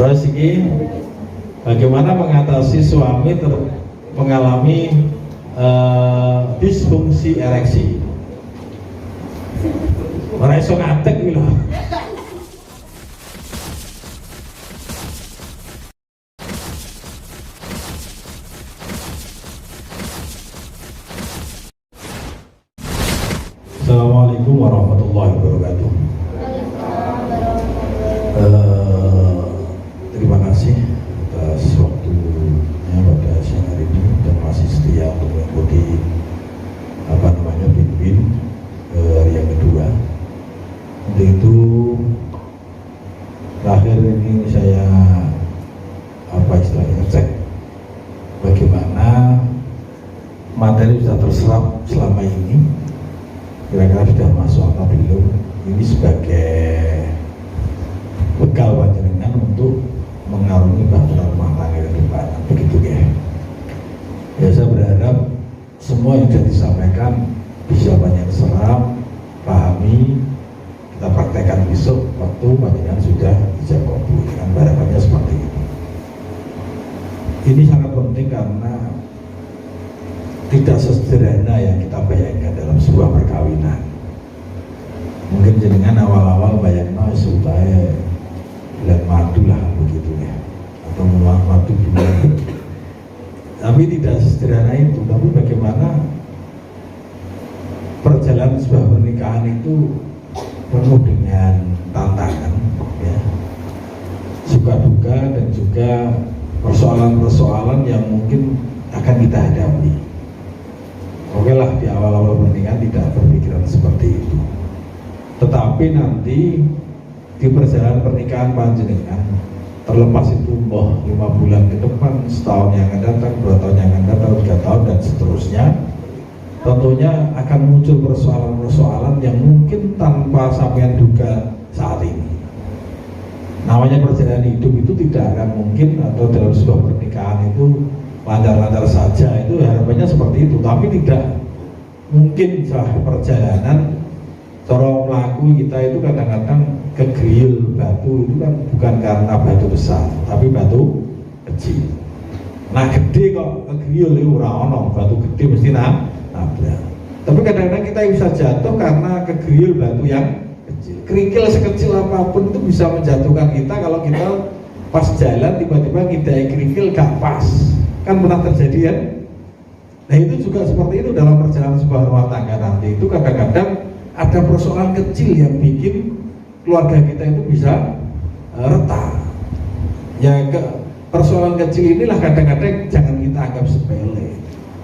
Terus ini bagaimana mengatasi suami mengalami disfungsi ereksi. Ora iso ngadeg iki lho. Assalamualaikum warahmatullahi wabarakatuh. Terima kasih atas waktunya pada siang hari ini dan masih setia untuk mengikuti bin hari yang kedua. Untuk itu terakhir ini saya istilahnya cek bagaimana materi sudah terserap selama ini, kira-kira sudah masuk atau belum. Ini sebagai bekal panjenengan untuk mengarungi bahtera rumah tangga ke depan, begitu ya. Ya, saya berharap semua yang sudah disampaikan bisa banyak serap, pahami, kita praktekkan besok waktu panjenengan sudah ijab kabul. Dengan harapannya seperti itu. Ini sangat penting karena tidak sesederhana yang kita bayangkan dalam sebuah perkawinan. Mungkin jenengan awal-awal bayangkan supaya bulan madu lah begitu ya, atau mulang madu bulan. Tapi tidak sederhana itu. Tapi bagaimana perjalanan sebuah pernikahan itu penuh dengan tantangan, ya, suka duka dan juga persoalan-persoalan yang mungkin akan kita hadapi. Oke lah, di awal-awal pernikahan tidak berpikiran seperti itu. Tetapi nanti di perjalanan pernikahan panjenengan, terlepas itu 5 bulan ke depan, setahun yang akan datang, 2 tahun yang akan datang, 3 tahun dan seterusnya, tentunya akan muncul persoalan-persoalan yang mungkin tanpa sampean duga saat ini. Namanya perjalanan hidup itu tidak akan mungkin, atau dalam sebuah pernikahan itu lancar-lancar saja, itu harapannya seperti itu. Tapi tidak mungkin perjalanan corong melaku kita itu kadang-kadang kegriul batu itu kan bukan karena batu besar, tapi batu kecil. Nah gede kok kegriul itu ora-ono, batu gede mesti nabrak. Tapi kadang-kadang kita bisa jatuh karena kegriul batu yang kecil. Kerikil sekecil apapun itu bisa menjatuhkan kita kalau kita pas jalan tiba-tiba kita kerikil gak pas. Kan pernah terjadi ya. Nah itu juga seperti itu dalam perjalanan sebuah rumah tangga nanti. Itu kadang-kadang ada persoalan kecil yang bikin keluarga kita itu bisa retak. Ya, persoalan kecil inilah kadang-kadang jangan kita anggap sepele.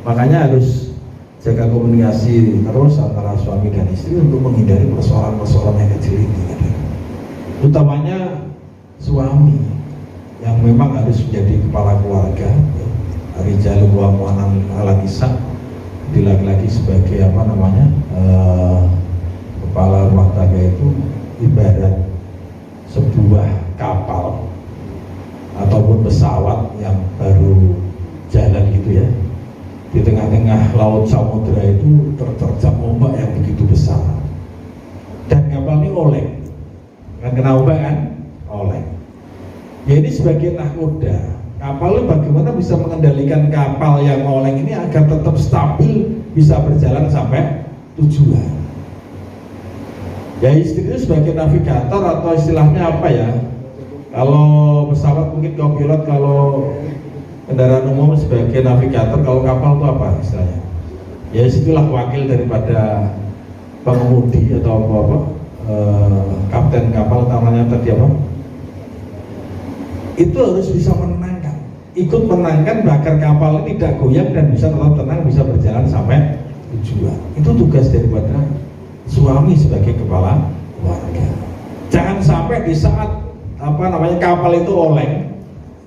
Makanya harus jaga komunikasi terus antara suami dan istri untuk menghindari persoalan-persoalan yang kecil ini. Utamanya suami yang memang harus menjadi kepala keluarga. Rijalul qawwamun 'ala nisa, di laki-laki sebagai kepala rumah tangga itu ibarat sebuah kapal ataupun pesawat yang baru jalan gitu ya. Di tengah-tengah laut samudra itu terterjang ombak yang begitu besar. Dan kapal ini oleng. Kan kena ombak kan? Oleng. Ya ini sebagai nahkoda. Kapal ini bagaimana bisa mengendalikan kapal yang oleng ini agar tetap stabil, bisa berjalan sampai tujuan. Ya istri itu sebagai navigator atau istilahnya apa ya? Kalau pesawat mungkin co-pilot, kalau kendaraan umum sebagai navigator, kalau kapal itu apa istilahnya? Ya itulah wakil daripada pengemudi atau kapten kapal, namanya tadi apa? Itu harus bisa menenangkan, ikut menenangkan agar kapal ini tidak goyang dan bisa tetap tenang, bisa berjalan sampai tujuan. Itu tugas daripada suami sebagai kepala keluarga. Jangan sampai di saat kapal itu oleng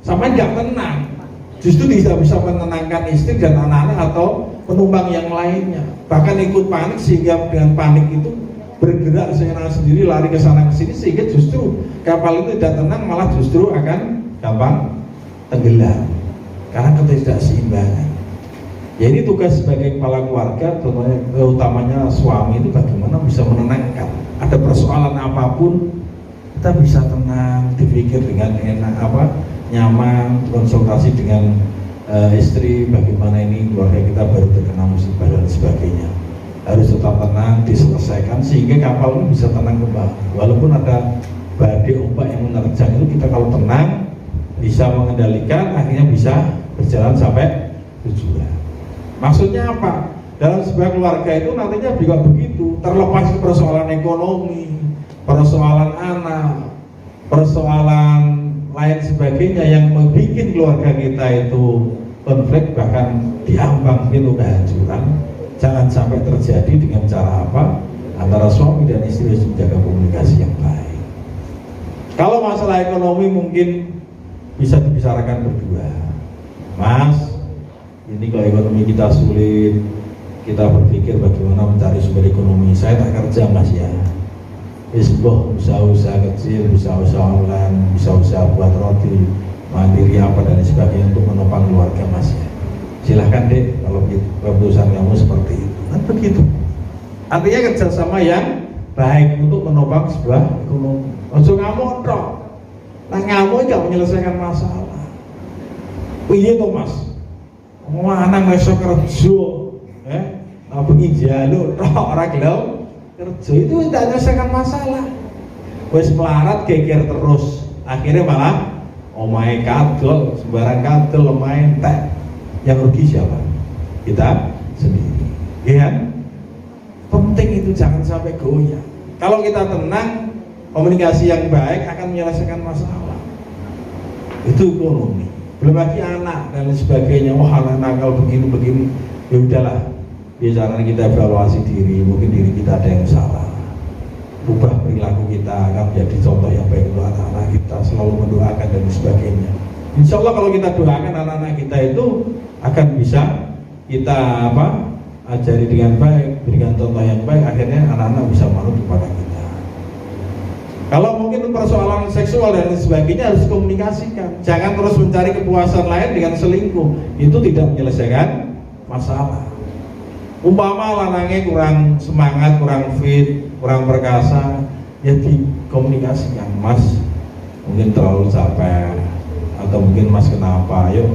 sampai nggak tenang, justru tidak bisa menenangkan istri dan anak-anak atau penumpang yang lainnya, bahkan ikut panik sehingga dengan panik itu bergerak sendiri lari ke sana ke sini, sehingga justru kapal itu tidak tenang, malah justru akan gampang tenggelam karena ketidakseimbangan. Ya ini tugas sebagai kepala keluarga, utamanya suami itu bagaimana bisa menenangkan. Ada persoalan apapun kita bisa tenang, dipikir dengan enak, nyaman, konsultasi dengan istri, bagaimana ini keluarga kita baru terkena musibah dan sebagainya. Harus tetap tenang, diselesaikan sehingga kapal ini bisa tenang kembali. Walaupun ada badai ombak yang menerjang, itu kita kalau tenang bisa mengendalikan, akhirnya bisa berjalan sampai tujuan. Maksudnya apa? Dalam sebuah keluarga itu nantinya juga begitu, terlepas persoalan ekonomi, persoalan anak, persoalan lain sebagainya yang membuat keluarga kita itu konflik, bahkan diambang pintu kehancuran. Jangan sampai terjadi dengan cara apa? Antara suami dan istri harus menjaga komunikasi yang baik. Kalau masalah ekonomi mungkin bisa dibicarakan berdua. Mas, ini kalau ekonomi kita sulit, kita berpikir bagaimana mencari sumber ekonomi. Saya tak kerja mas ya, usaha-usaha kecil, usaha-usaha online, usaha-usaha buat roti, mandiri apa dan sebagainya untuk menopang keluarga mas ya. Silahkan deh kalau keputusan kamu seperti itu. Kan begitu. Artinya kerjasama yang baik untuk menopang sebuah ekonomi. Ojo ngamuk dong. Nah ngamuk nggak menyelesaikan masalah. Iya toh mas. Anak besok kerja, begini jalur, orang gelap kerja itu tidak menyelesaikan masalah. Wes melarat geger terus, akhirnya malah omahe kadol, sembarang kadol, omahe entek. Yang rugi siapa? Kita sendiri. Ya, penting itu jangan sampai goyah. Kalau kita tenang, komunikasi yang baik akan menyelesaikan masalah. Itu ekonomi. Belum lagi anak dan sebagainya. Wah anak nakal begini. Ya udahlah. Biasanya kita evaluasi diri. Mungkin diri kita ada yang salah. Ubah perilaku kita akan menjadi contoh yang baik untuk anak-anak kita. Selalu mendoakan dan sebagainya. Insya Allah kalau kita doakan anak-anak kita itu akan bisa kita ajari dengan baik, berikan contoh yang baik, akhirnya anak-anak bisa manut kepada kita. Kalau mungkin persoalan seksual dan sebagainya harus komunikasikan. Jangan terus mencari kepuasan lain dengan selingkuh. Itu tidak menyelesaikan masalah. Umpama lanangnya kurang semangat, kurang fit, kurang perkasa, ya dikomunikasikan. Mas mungkin terlalu capek, atau mungkin mas kenapa, ayo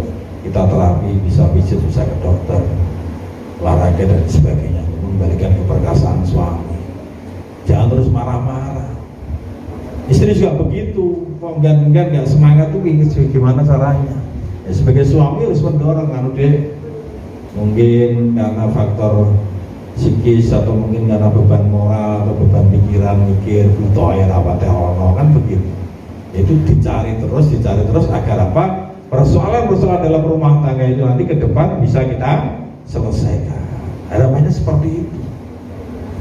kita terapi, bisa pijat, bisa ke dokter, olahraga dan sebagainya untuk mengembalikan keperkasaan suami. Jangan terus marah-marah. Istri juga begitu, kok enggan nggak semangat tuh gimana caranya? Ya, sebagai suami harus mendorong kan deh. Mungkin karena faktor psikis atau mungkin karena beban moral atau beban pikiran, mikir butuh air apa teh kan begitu. Itu dicari terus agar apa? Persoalan-persoalan dalam rumah tangga itu nanti ke depan bisa kita selesaikan. Harapannya seperti itu.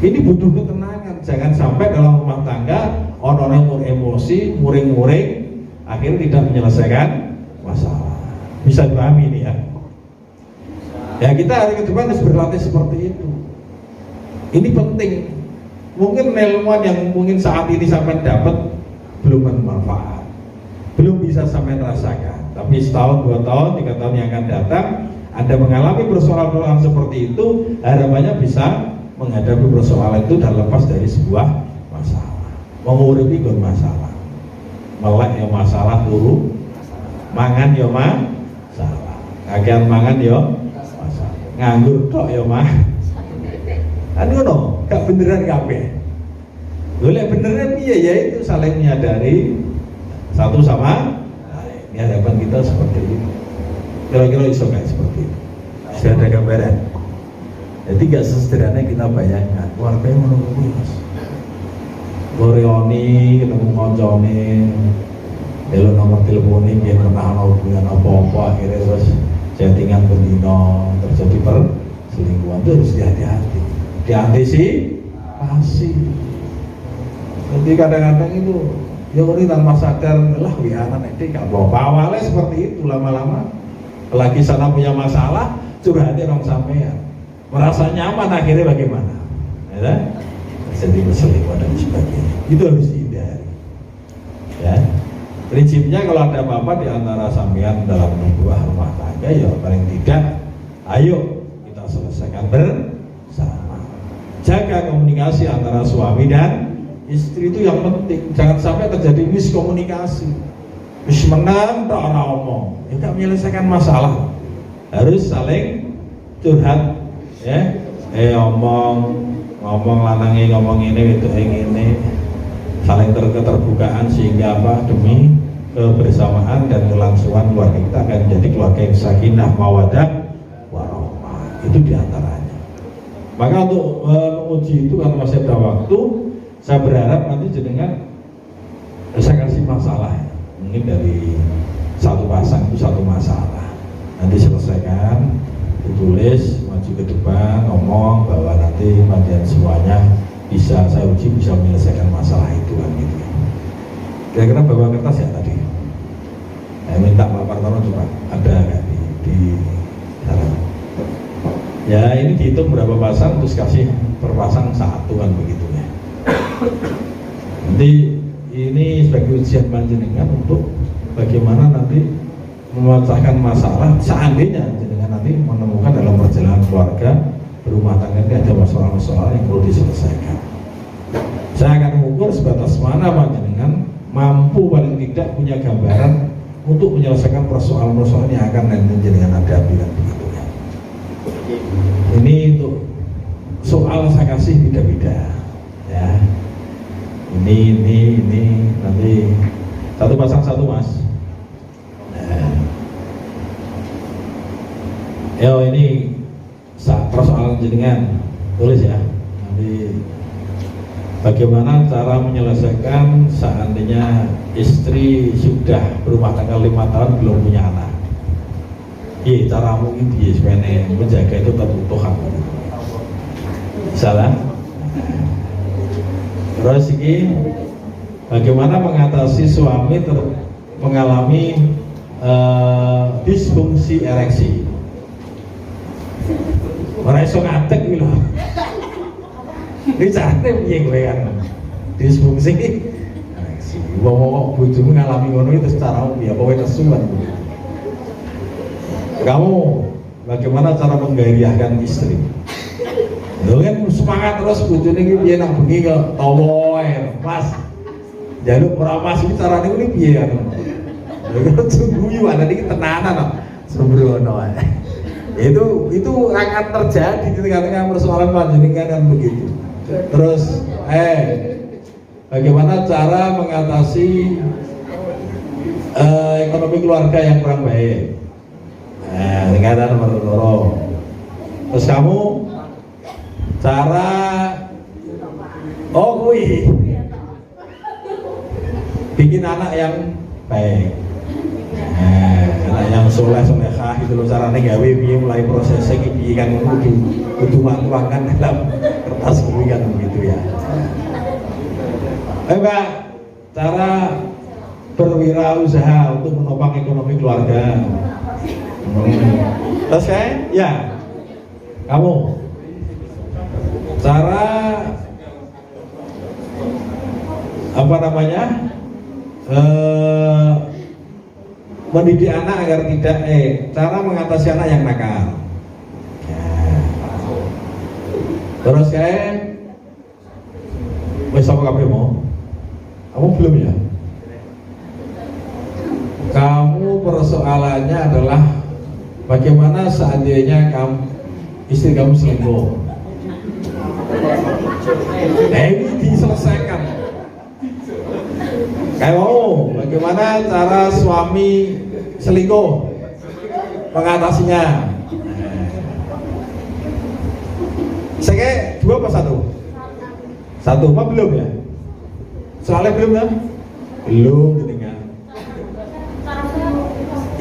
Ini butuh ketenangan. Jangan sampai dalam rumah tangga orang emosi, muring-muring, akhirnya tidak menyelesaikan masalah. Bisa dipahami ini ya. Ya kita hari ke depan harus berlatih seperti itu. Ini penting. Mungkin ilmuwan yang mungkin saat ini sampai dapat belum bermanfaat, belum bisa sampai rasakan. Tapi setahun, 2 tahun, 3 tahun yang akan datang, Anda mengalami persoalan-persoalan seperti itu, harapannya bisa menghadapi persoalan itu dan lepas dari sebuah masalah. Menguripi gon masalah, melek ya masalah, turu mangan ya masalah, kagian mangan ya masalah, nganggur tok ya kan ngono, gak beneran kabeh. Boleh beneran iya ya itu saling menyadari satu sama lain. Ini harapan kita seperti itu. Kira-kira iso kayak seperti itu. Sudah ada gambaran. Jadi gak sesederhana kita bayangkan. Keluarga yang menunggu mas. Koreoni ketemu koncone, lalu nomor teleponin dia pernah hubungan apa-apa, akhirnya terus chattingan bendino, terjadi perselingkuhan. Itu harus hati-hati. Diantisipasi. Jadi kadang-kadang itu ya ini tanpa sadar lah ya anak ini gak apa-apa. Awalnya seperti itu, lama-lama lagi sana punya masalah, curhatnya orang sampean, merasa nyaman, akhirnya bagaimana? Ya, jadi berselingkuh dan sebagainya. Itu harus dihindari. Ya, prinsipnya kalau ada apa-apa di antara sampean dalam sebuah rumah tangga, ya paling tidak, ayo kita selesaikan bersama. Jaga komunikasi antara suami dan istri itu yang penting. Jangan sampai terjadi miskomunikasi. Wis menang tak ora omong. Ya gak menyelesaikan masalah. Harus saling curhat ya. Ngomong lanange ngomong ini itu ini. Saling keterbukaan sehingga apa? Demi kebersamaan dan kelangsungan keluarga kita akan jadi keluarga yang sakinah, mawaddah, warahmah. Itu diantaranya. Maka untuk menguji itu kalau masih ada waktu, saya berharap nanti jenengan saya kasih masalah. Mungkin dari satu pasang itu satu masalah. Nanti selesaikan, ditulis, maju ke depan, ngomong bahwa nanti panjenengan semuanya bisa saya uji bisa menyelesaikan masalah itu kan gitu. Kira-kira bawa kertas ya tadi. Saya minta Pak Partono coba ada nggak di sana. Ya ini dihitung berapa pasang terus kasih per pasang satu kan begitu ya. Nanti ini sebagai ujian panjenengan untuk bagaimana nanti memecahkan masalah seandainya jenengan nanti menemukan dalam perjalanan keluarga berumah tangga ini ada masalah-masalah yang perlu diselesaikan. Saya akan mengukur sebatas mana panjenengan mampu paling tidak punya gambaran untuk menyelesaikan persoalan-persoalan yang akan nanti jenengan hadapi kan begitu ya. Ini untuk soal saya kasih beda-beda ya. Ini nanti satu pasang satu mas. Nah. Ini persoalan jenengan tulis ya. Nanti bagaimana cara menyelesaikan seandainya istri sudah berumah tangga 5 tahun belum punya anak. Iya, caramu ini supaya menjaga itu tertutuhan. Salah. Terus ini bagaimana mengatasi suami mengalami disfungsi ereksi. Orang iso ngatek iki lho. Iki carane piye kowe kan? Disfungsi ereksi. Wong bojomu ngalami ngono itu secara umum ya kowe nesu kan. Kamu bagaimana cara menggairahkan istri? Lho kan semangat terus bojone iki piye nak bengi kok tawa ae, Mas. Jaluk ora Mas iki carane kuwi piye kan? Lho tunggu yo ana iki tenanan kok. Sembrono ae. Itu akan terjadi di tengah-tengah persoalan panjenengan kan begitu. Terus bagaimana cara mengatasi ekonomi keluarga yang kurang baik? Tingkatan nomor 2. Terus kamu cara bikin anak yang baik. Anak yang soleh-solehah itu loh caranya gawe piye mulai prosesnya piye kan kudu tuangkan dalam kertas kuwi kan begitu ya. Mbak, cara berwirausaha untuk menopang ekonomi keluarga. Terus ya kamu cara apa namanya mendidik anak agar tidak cara mengatasi anak yang nakal ya. Terus wis apa kabeh mau? Kamu belum ya? Kamu persoalannya adalah bagaimana seandainya istri kamu selingkuh. Ini diselesaikan. Kayak mau bagaimana cara suami selingkuh mengatasinya? Saya 2 apa 1? 1 apa belum ya? Soalnya belum kan? Belum gitu kan?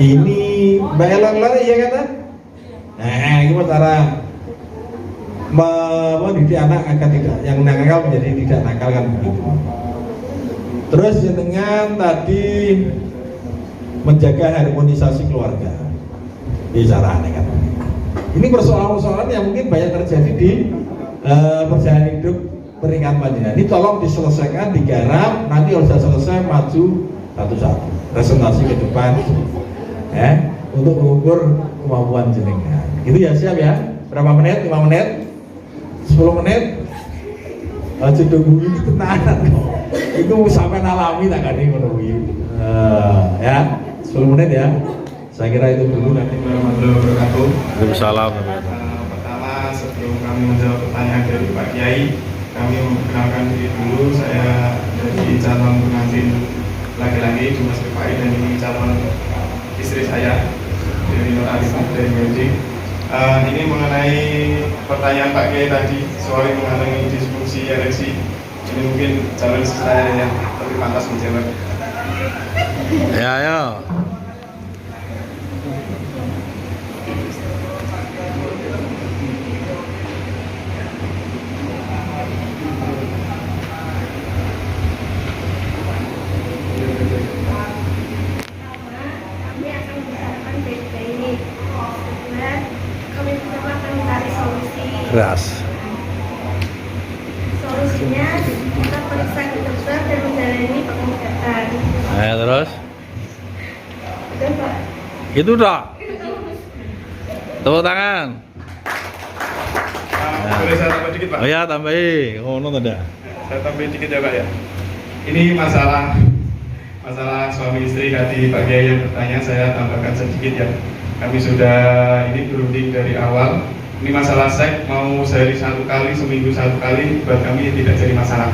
Ini Mbak Elon iya kata? Nah, gimana cara mendidik anak agar tidak yang nakal menjadi tidak nakal kan begitu. Terus dengan tadi menjaga harmonisasi keluarga. Bicara aneh kan. Ini persoalan-persoalan yang mungkin banyak terjadi di perjalanan hidup pernikahan panjenengan. Ini tolong diselesaikan, digarap, nanti kalau sudah selesai maju satu-satu. Presentasi ke depan untuk mengukur kemampuan jenengan. Gitu ya, siap ya? Berapa menit? 5 menit? 10 menit? Aja nunggu itu tenanan kok. Itu sampai alami tak kan ngono kuwi. Ya, 10 menit ya. Saya kira itu dulu. Nanti warahmatullahi wabarakatuh. Waalaikumsalam. Pertama, sebelum kami menjawab pertanyaan dari Pak Kiai, kami memperkenalkan diri dulu. Saya dari calon pengantin laki-laki di Mas Rifai, dan ini calon istri saya dari Nur Arifah dari Wedding. Ini mengenai pertanyaan Pak Kiai tadi soal mengenai disfungsi ereksi. Ini mungkin calon istri saya yang lebih pantas menjawab. Ya, ayo. Keras. Solusinya kita periksa ke dokter dan menjalani pengobatan. Nah, terus? Udah, Pak. Itu dah. Tepuk tangan. Boleh saya tambah dikit, Pak? Oh ya, tambahin. Ngono tadi. Saya tambahin dikit ya, Pak ya. Ini masalah suami istri tadi Pak Kiai yang bertanya, saya tambahkan sedikit ya. Kami sudah ini berunding dari awal. Ini masalah seks mau sehari 1 kali, seminggu 1 kali buat kami tidak jadi masalah.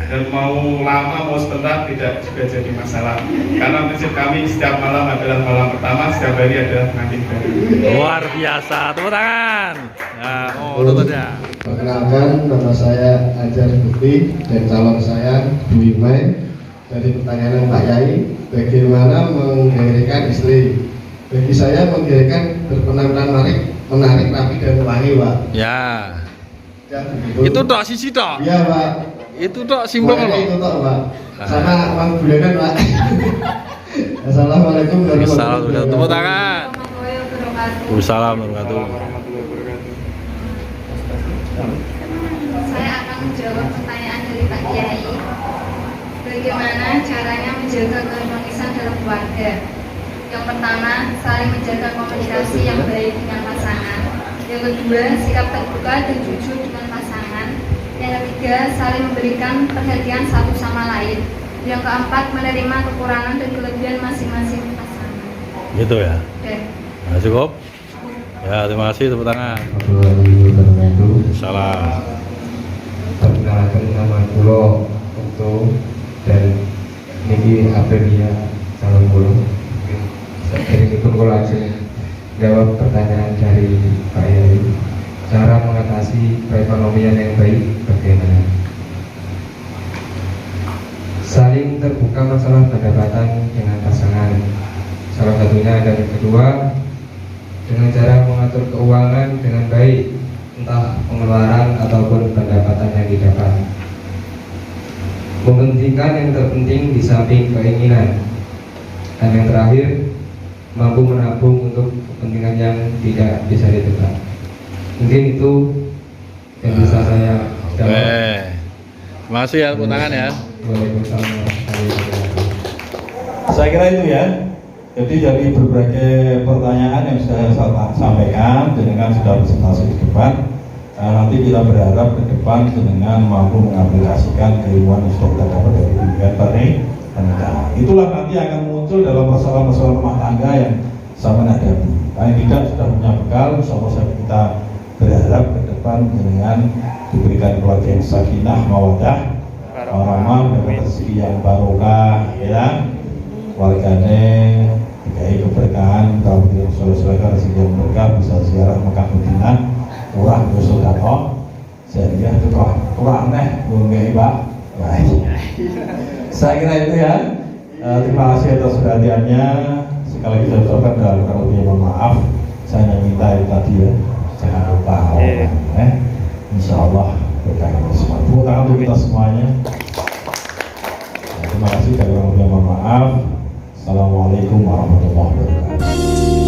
Dan mau lama mau sebentar tidak juga jadi masalah. Karena prinsip kami setiap malam adalah malam pertama, setiap hari adalah pengantin baru. Luar biasa. Tepuk tangan. Nah, ngono tadi. Perkenalkan, nama saya Ajar Bukti dan calon saya Dwi Mai. Dari pertanyaan Pak Yai, bagaimana menggairahkan istri? Bagi saya menggairahkan berpenampilan menarik, rapi dan wangi, Pak. Ya. Ya, begitu. Itu tok sisi tok. Iya, Pak. Itu tok simbol Pokoknya loh. itu tok, Pak. Sama uang bulanan, Pak. Assalamualaikum warahmatullahi wabarakatuh. Tepuk tangan. Warahmatullahi wabarakatuh. Waalaikumsalam warahmatullahi wabarakatuh. Warahmatullahi wabarakatuh. Saya akan menjawab pertanyaan dari Pak Kiai. Bagaimana caranya menjaga keharmonisan dalam keluarga? Yang pertama, saling menjaga komunikasi yang baik dengan pasangan. Yang kedua, sikap terbuka dan jujur dengan pasangan. Yang ketiga, saling memberikan perhatian satu sama lain. Yang keempat, menerima kekurangan dan kelebihan masing-masing pasangan. Gitu ya. Dan Nah, cukup. Ya, terima kasih. Tepuk tangan. Warahmatullahi wabarakatuh. Salam. Perkenalkan nama Pulo Okto dan Niki Aprilia calon Pulo. Ini pun kalau langsung jawab pertanyaan dari Pak Yai. Cara mengatasi perekonomian yang baik bagaimana? Saling terbuka masalah pendapatan dengan pasangan. Salah satunya, dan yang kedua, dengan cara mengatur keuangan dengan baik, entah pengeluaran ataupun pendapatan yang didapat. Mementingkan yang terpenting di samping keinginan. Dan yang terakhir, mampu menabung untuk kepentingan yang tidak bisa ditebak. Mungkin itu yang bisa saya jawab. Terima kasih ya, tepuk tangan ya. Waalaikumsalam warahmatullahi wabarakatuh. Saya kira itu ya. Jadi dari berbagai pertanyaan yang sudah saya sampaikan, dengan sudah presentasi di depan. Nanti kita berharap ke depan dengan mampu mengaplikasikan keilmuan yang sudah kita dapat dari bimbingan pernikahan. Itulah nanti akan muncul dalam persoalan-persoalan rumah tangga yang sama hadapi. Paling tidak sudah punya bekal, sama-sama kita berharap ke depan dengan diberikan keluarga yang sakinah, mawaddah, warahmah, mendapat rezeki yang barokah, ya, keluarganya dikai keberkahan, kalau tidak soleh-solehkan rezeki yang berkah, bisa ziarah Mekah Madinah, murah bersedekah, sehingga itu kok kurang nih, mungkin Pak. Saya kira itu ya. Terima kasih atas perhatiannya. Sekali lagi saya ucapkan kalau lebih mohon maaf. Saya hanya minta itu tadi ya, jangan lupa insya Allah berkah kita semua. Tepuk tangan untuk kita semuanya. Terima kasih, kalau lebih mohon maaf. Assalamualaikum warahmatullahi wabarakatuh.